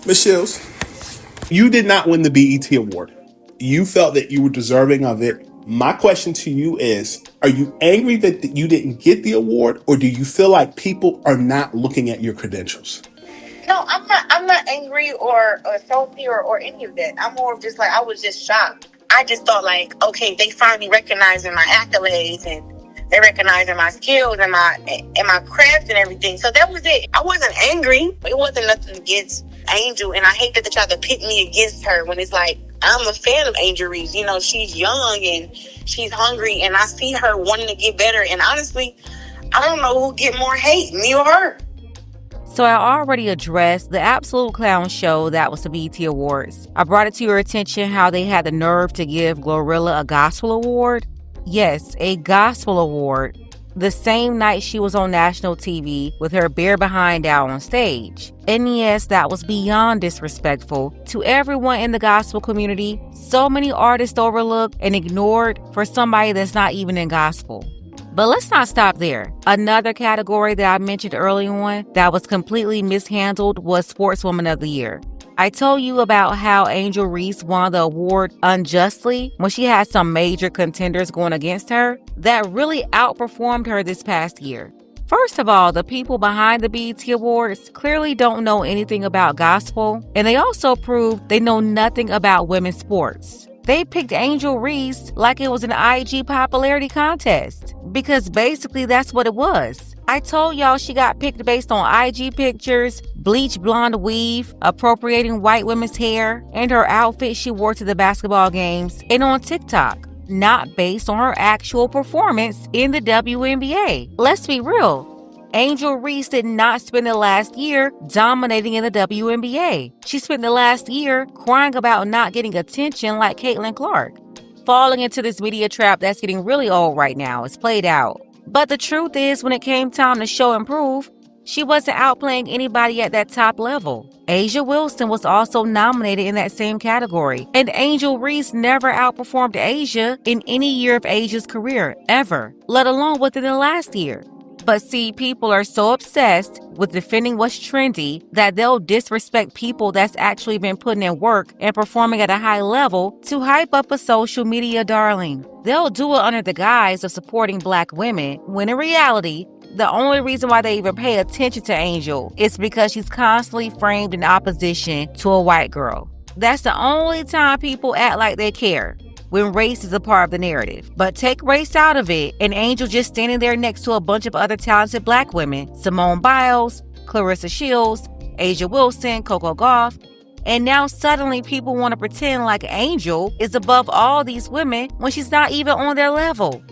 Ms. Shields, you did not win the BET Award. You felt that you were deserving of it. My question to you is, are you angry that you didn't get the award, or do you feel like people are not looking at your credentials? No, I'm not. I'm not angry or salty or any of that. I'm more of just like I was just shocked. I just thought like, okay, they finally recognizing my accolades and they recognizing my skills and my craft and everything. So that was it. I wasn't angry. It wasn't nothing against Angel, and I hate that they tried to pit me against her when it's like I'm a fan of Angel Reese. You know, she's young and she's hungry, and I see her wanting to get better. And honestly, I don't know who get more hate, me or her. So I already addressed the absolute clown show that was the BET Awards. I brought it to your attention how they had the nerve to give Glorilla a gospel award. Yes, a gospel award. The same night she was on national TV with her bare behind out on stage. And yes, that was beyond disrespectful to everyone in the gospel community. So many artists overlooked and ignored for somebody that's not even in gospel. But let's not stop there. Another category that I mentioned early on that was completely mishandled was Sportswoman of the Year. I told you about how Angel Reese won the award unjustly when she had some major contenders going against her that really outperformed her this past year. First of all, the people behind the BET Awards clearly don't know anything about gospel, and they also proved they know nothing about women's sports. They picked Angel Reese like it was an IG popularity contest, because basically that's what it was. I told y'all she got picked based on IG pictures, bleach blonde weave, appropriating white women's hair, and her outfit she wore to the basketball games, and on TikTok, not based on her actual performance in the WNBA. Let's be real. Angel Reese did not spend the last year dominating in the WNBA. She spent the last year crying about not getting attention like Caitlin Clark. Falling into this media trap that's getting really old right now. It's played out. But the truth is, when it came time to show and prove, she wasn't outplaying anybody at that top level. A'ja Wilson was also nominated in that same category, and Angel Reese never outperformed A'ja in any year of A'ja's career, ever, let alone within the last year. But see, people are so obsessed with defending what's trendy that they'll disrespect people that's actually been putting in work and performing at a high level to hype up a social media darling. They'll do it under the guise of supporting Black women, when in reality, the only reason why they even pay attention to Angel is because she's constantly framed in opposition to a white girl. That's the only time people act like they care, when race is a part of the narrative. But take race out of it, and Angel just standing there next to a bunch of other talented Black women, Simone Biles, Clarissa Shields, A'ja Wilson, Coco Gauff, and now suddenly people want to pretend like Angel is above all these women when she's not even on their level.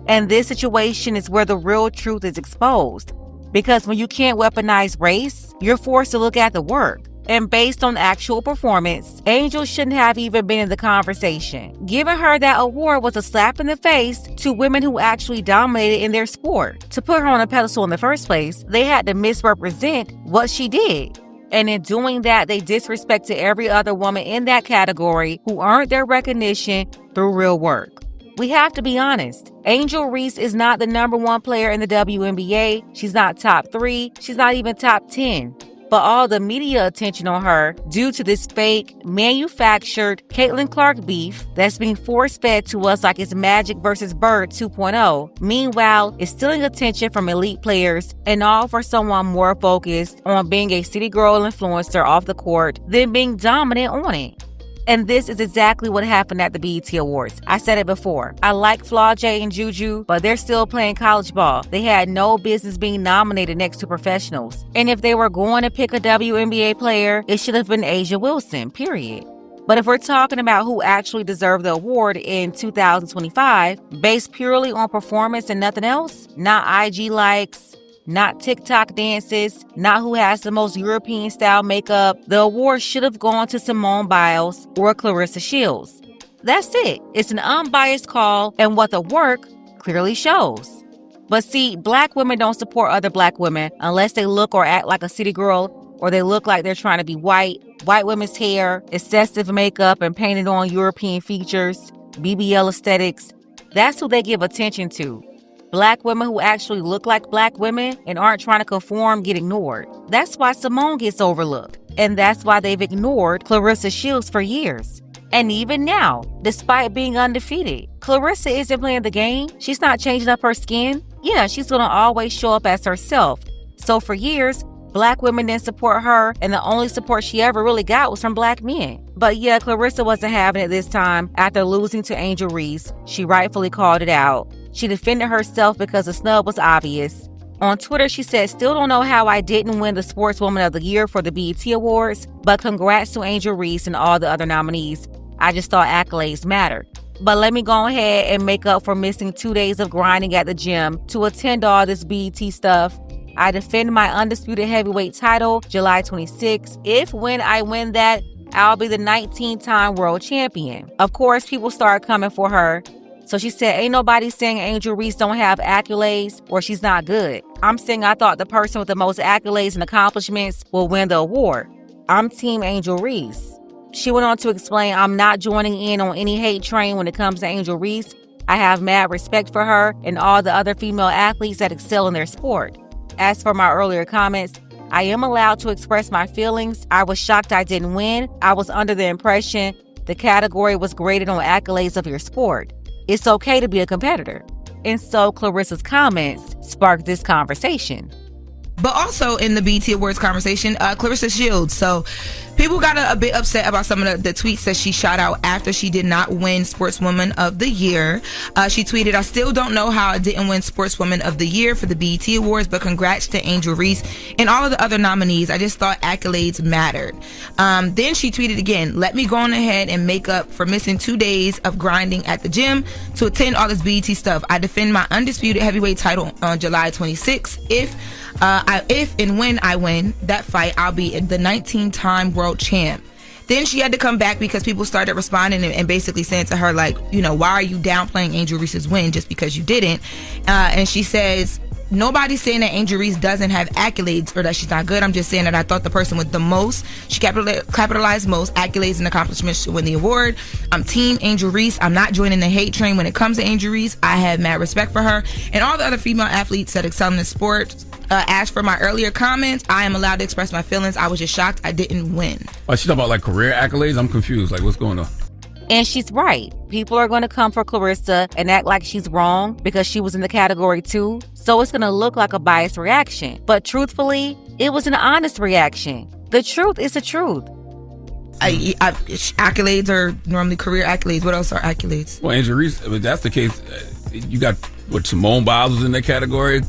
And this situation is where the real truth is exposed. Because when you can't weaponize race, you're forced to look at the work. And based on actual performance, Angel shouldn't have even been in the conversation. Giving her that award was a slap in the face to women who actually dominated in their sport. To put her on a pedestal in the first place, they had to misrepresent what she did. And in doing that, they disrespected every other woman in that category who earned their recognition through real work. We have to be honest. Angel Reese is not the number one player in the WNBA. She's not top 3. She's not even top 10. But all the media attention on her due to this fake, manufactured Caitlin Clark beef that's being force-fed to us like it's Magic versus Bird 2.0. Meanwhile, it's stealing attention from elite players, and all for someone more focused on being a city girl influencer off the court than being dominant on it. And this is exactly what happened at the BET Awards. I said it before. I like Flau'jae and Juju, but they're still playing college ball. They had no business being nominated next to professionals. And if they were going to pick a WNBA player, it should have been A'ja Wilson, period. But if we're talking about who actually deserved the award in 2025, based purely on performance and nothing else, not IG likes, not TikTok dances, not who has the most European-style makeup, the award should have gone to Simone Biles or Clarissa Shields. That's it. It's an unbiased call, and what the work clearly shows. But see, Black women don't support other Black women unless they look or act like a city girl, or they look like they're trying to be white women's hair, excessive makeup, and painted on European features, BBL aesthetics. That's who they give attention to. Black women who actually look like Black women and aren't trying to conform get ignored. That's why Simone gets overlooked. And that's why they've ignored Clarissa Shields for years. And even now, despite being undefeated, Clarissa isn't playing the game. She's not changing up her skin. Yeah, she's gonna always show up as herself. So for years, Black women didn't support her, and the only support she ever really got was from Black men. But yeah, Clarissa wasn't having it this time. After losing to Angel Reese, she rightfully called it out. She defended herself because the snub was obvious. On Twitter, she said, "Still don't know how I didn't win the Sportswoman of the Year for the BET Awards, but congrats to Angel Reese and all the other nominees. I just thought accolades mattered. But let me go ahead and make up for missing 2 days of grinding at the gym to attend all this BET stuff. I defend my undisputed heavyweight title July 26th. When I win that, I'll be the 19th-time world champion." Of course, people started coming for her. So she said, "Ain't nobody saying Angel Reese don't have accolades or she's not good. I'm saying I thought the person with the most accolades and accomplishments will win the award. I'm Team Angel Reese." She went on to explain, "I'm not joining in on any hate train when it comes to Angel Reese. I have mad respect for her and all the other female athletes that excel in their sport. As for my earlier comments, I am allowed to express my feelings. I was shocked I didn't win. I was under the impression the category was graded on accolades of your sport. It's okay to be a competitor." And so Clarissa's comments sparked this conversation. But also in the BET Awards conversation, Clarissa Shields. So people got a bit upset about some of the tweets that she shot out after she did not win Sportswoman of the Year. She tweeted, "I still don't know how I didn't win Sportswoman of the Year for the BET Awards, but congrats to Angel Reese and all of the other nominees. I just thought accolades mattered." Then she tweeted again, "Let me go on ahead and make up for missing 2 days of grinding at the gym to attend all this BET stuff. I defend my undisputed heavyweight title on July 26th. If and when I win that fight, I'll be the 19th-time world champ." Then she had to come back because people started responding and basically saying to her, like, why are you downplaying Angel Reese's win just because you didn't? And she says, "Nobody's saying that Angel Reese doesn't have accolades or that she's not good. I'm just saying that I thought the person with the most, she capitalized most accolades and accomplishments to win the award. I'm Team Angel Reese. I'm not joining the hate train when it comes to Angel Reese. I have mad respect for her and all the other female athletes that excel in the sport. As for my earlier comments, I am allowed to express my feelings. I was just shocked I didn't win." Oh, she's talking about like career accolades? I'm confused. Like, what's going on? And she's right. People are going to come for Clarissa and act like she's wrong because she was in the category too. So it's going to look like a biased reaction. But truthfully, it was an honest reaction. The truth is the truth. Accolades are normally career accolades. What else are accolades? Well, Angel Reese, if that's the case, you got, Simone Biles was in that category,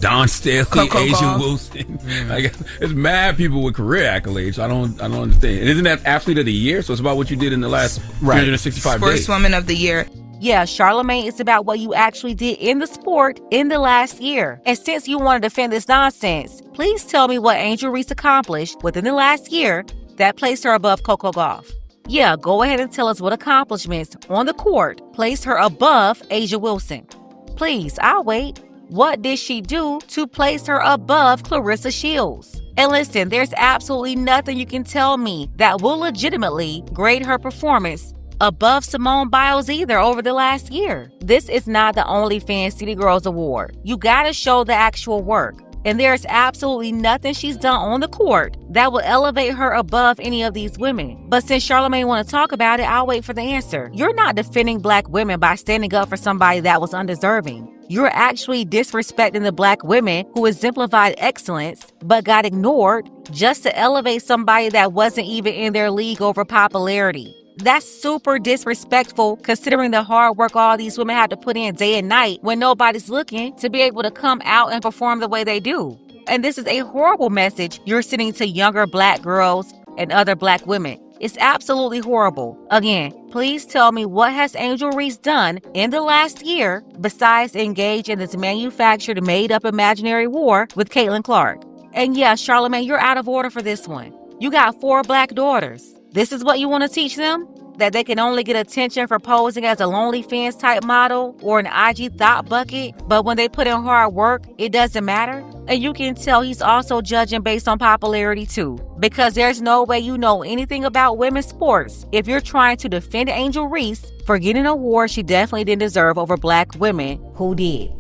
Don Staley, Coco Asia Gauff. Wilson. Like, it's mad people with career accolades. I don't understand. And isn't that athlete of the year? So it's about what you did in the last 365 days. Sportswoman of the Year. Yeah, Charlamagne, it's about what you actually did in the sport in the last year. And since you want to defend this nonsense, please tell me what Angel Reese accomplished within the last year that placed her above Coco Gauff. Yeah, go ahead and tell us what accomplishments on the court placed her above Asia Wilson. Please, I'll wait. What did she do to place her above Clarissa Shields? And listen, there's absolutely nothing you can tell me that will legitimately grade her performance above Simone Biles either over the last year. This is not the OnlyFans City Girls Award. You gotta show the actual work. And there's absolutely nothing she's done on the court that will elevate her above any of these women. But since Charlamagne want to talk about it, I'll wait for the answer. You're not defending Black women by standing up for somebody that was undeserving. You're actually disrespecting the Black women who exemplified excellence but got ignored just to elevate somebody that wasn't even in their league over popularity. That's super disrespectful considering the hard work all these women had to put in day and night when nobody's looking to be able to come out and perform the way they do. And this is a horrible message you're sending to younger Black girls and other Black women. It's absolutely horrible. Again, please tell me what has Angel Reese done in the last year besides engage in this manufactured, made-up imaginary war with Caitlin Clark. And yeah, Charlamagne, you're out of order for this one. You got 4 Black daughters. This is what you want to teach them? That they can only get attention for posing as a OnlyFans type model or an IG thought bucket, but when they put in hard work, it doesn't matter? And you can tell he's also judging based on popularity too, because there's no way you know anything about women's sports if you're trying to defend Angel Reese for getting an award she definitely didn't deserve over Black women who did.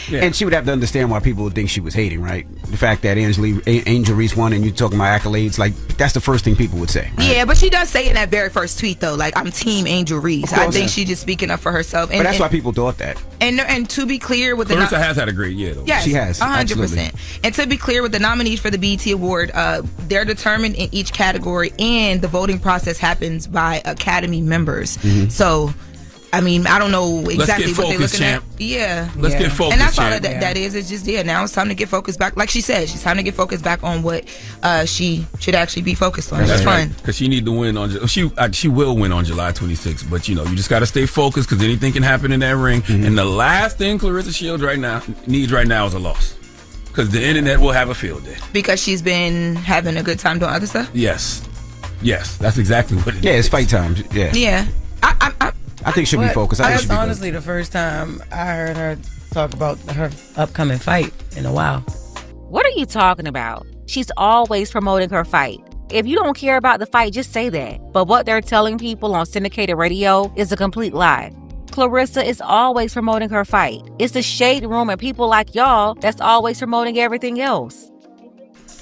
Yeah. And she would have to understand why people would think she was hating, right? The fact that Angel Reese won and you talking about accolades, like that's the first thing people would say. Right? Yeah, but she does say in that very first tweet though, like I'm Team Angel Reese. I think she's just speaking up for herself. And, but that's why people thought that. And to be clear with Clarissa has had a great year though. Yes, she has 100%. And to be clear with the nominees for the BET Award, they're determined in each category, and the voting process happens by Academy members. So, I mean, I don't know exactly what they're looking at. Yeah. Let's get focused, and that's all champ. that is. It's just, now it's time to get focused back. Like she said, she's time to get focused back on what she should actually be focused on. That's fun. Because she need to win on, she will win on July 26th. But, you just got to stay focused because anything can happen in that ring. And the last thing Clarissa Shields needs right now is a loss. Because the internet will have a field day. Because she's been having a good time doing other stuff? Yes, that's exactly what it is. Yeah, it's fight time. Yeah. I think she'll be focused. That's honestly the first time I heard her talk about her upcoming fight in a while. What are you talking about? She's always promoting her fight. If you don't care about the fight, just say that. But what they're telling people on syndicated radio is a complete lie. Clarissa is always promoting her fight. It's the shade room and people like y'all that's always promoting everything else.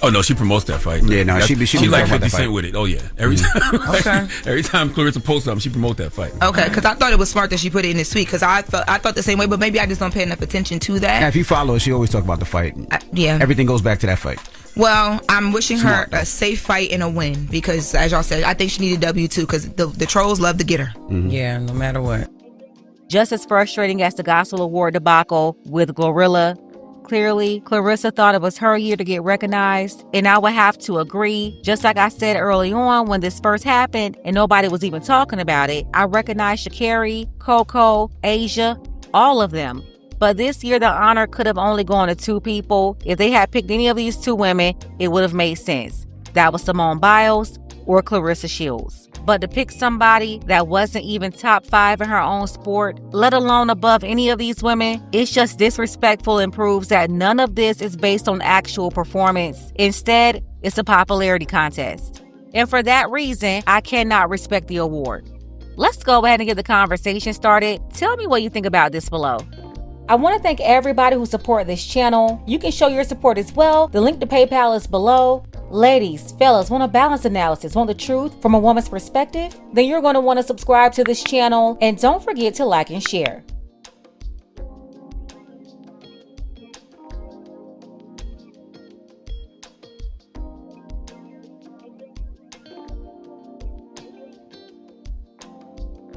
Oh no, she promotes that fight. Yeah, no, she like 50 Cent with it. Oh yeah, every time. Every time Clarissa posts something, she promotes that fight. Okay, because I thought it was smart that she put it in this tweet. Because I thought the same way, but maybe I just don't pay enough attention to that. Now, if you follow her, she always talk about the fight. Yeah, everything goes back to that fight. Well, I'm wishing her a safe fight and a win because, as y'all said, I think she needed W too because the trolls love to get her. Yeah, no matter what. Just as frustrating as the Gospel Award debacle with Glorilla, clearly, Clarissa thought it was her year to get recognized, and I would have to agree. Just like I said early on when this first happened and nobody was even talking about it, I recognized Sha'Carri, Coco, Asia, all of them. But this year, the honor could have only gone to 2 people. If they had picked any of these 2 women, it would have made sense. That was Simone Biles or Clarissa Shields. But to pick somebody that wasn't even top 5 in her own sport, let alone above any of these women, it's just disrespectful and proves that none of this is based on actual performance. Instead, it's a popularity contest. And for that reason, I cannot respect the award. Let's go ahead and get the conversation started. Tell me what you think about this below. I want to thank everybody who supported this channel. You can show your support as well. The link to PayPal is below. Ladies, fellas, want a balanced analysis, want the truth from a woman's perspective? Then you're going to want to subscribe to this channel and don't forget to like and share.